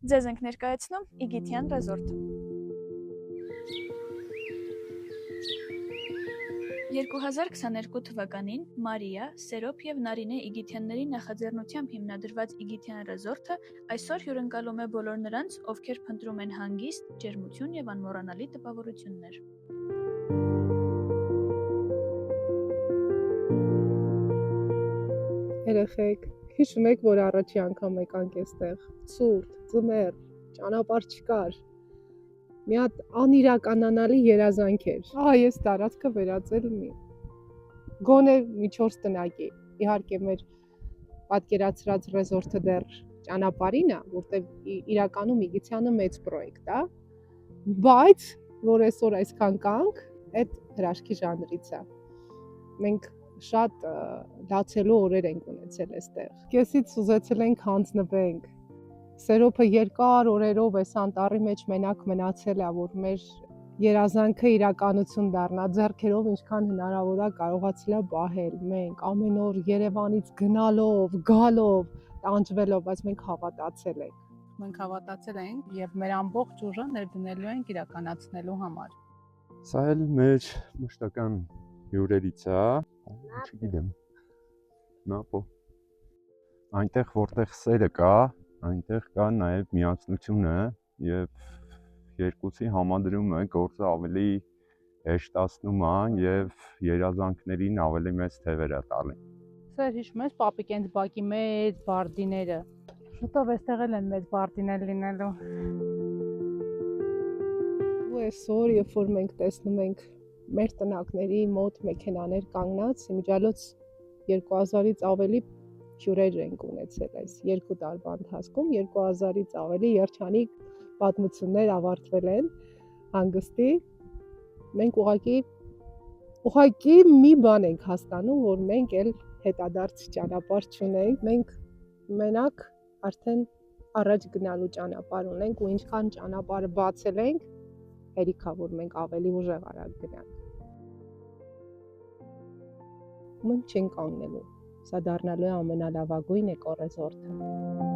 Ձեզ ենք ներկայացնում Իգիթյան ռեզորտը։ 2022 թվականին Մարիա, Սերոփ և Նարինե Իգիթյանների նախաձեռնությամբ հիմնադրված Իգիթյան ռեզորտը այսօր հյուրընկալում է բոլոր նրանց, ովքեր փնտրում են հանգիստ, ջերմություն և անմոռանալի տպավորություններ։ Երեխեք, հիշում եք, որ առաջի անգամ եկանք այստեղ, ցուրտ, ձմեռ, ճանապարհ չկար, մի հատ անիրականանալի երազանք էր, այս տարածքը վերածել մի գոնե մի 4 տնակի, իհարկե մեր պատկերացրած ռեզորտը դեռ ճանապարհին է, որտեղ իրականում Իգիթյանը մեծ պրոյեկտ է, բայց որ այսօր այսքան կանք, այդ հրաշքի ժանրից է, մենք շատ լացելու օրեր ենք ունեցել այստեղ, կեսից ուզեցել ենք հանձնվենք, Սերոփը երկար օրերով այս անտառի մեջ մենակ մնացել է, որ մեր երազանքը իրականություն դառնա, ձեռքերով ինչքան հնարավոր է կարողացել է պահել, մենք ամեն օր Երևանից գնալով, գալով, տանջվելով, բայց մենք հավատացել ենք։ Մենք հավատացել ենք եւ մեր ամբողջ ուժը ներդնելու ենք իրականացնելու համար։ Սա էլ մեր մշտական հյուրերից է, չգիտեմ, նապո։ Այնտեղ որտեղ սերը կա, այնտեղ կա նաև միասնությունը եւ երկուսի համադրումը գործը ավելի հեշտացնում է եւ երազանքներին ավելի մեծ թևեր է տալիս։ Սեր հիշում ես պապիկ այնց բակի մեծ բարդիները։ Շուտով այստեղ էլ են մեծ բարդիներ լինելու։ Ու այսօր, երբ որ մենք տեսնում ենք մեր տնակների մոտ մեքենաներ կանգնած, իմիջիալոց 2000-ից ավելի հյուրեր ենք ունեցել այս 2 տարվա ընթացքում, 2000-ից ավելի երջանիկ պատմություններ ավարտվել են հանգստի, մենք ուղղակի մի բան ենք հասկանում, որ մենք էլ հետադարձ ճանապարհ չունենք, մենք մենակ արդեն առաջ գնալու ճանապարհ ունենք ու ինչքան ճանապարհը բացել ենք, հերիք է, որ մենք ավելի ուժեղ արագ գնանք։ Մենք չենք կանգնելու, սա դառնալու է ամենալավագույն էկոռեզորտը։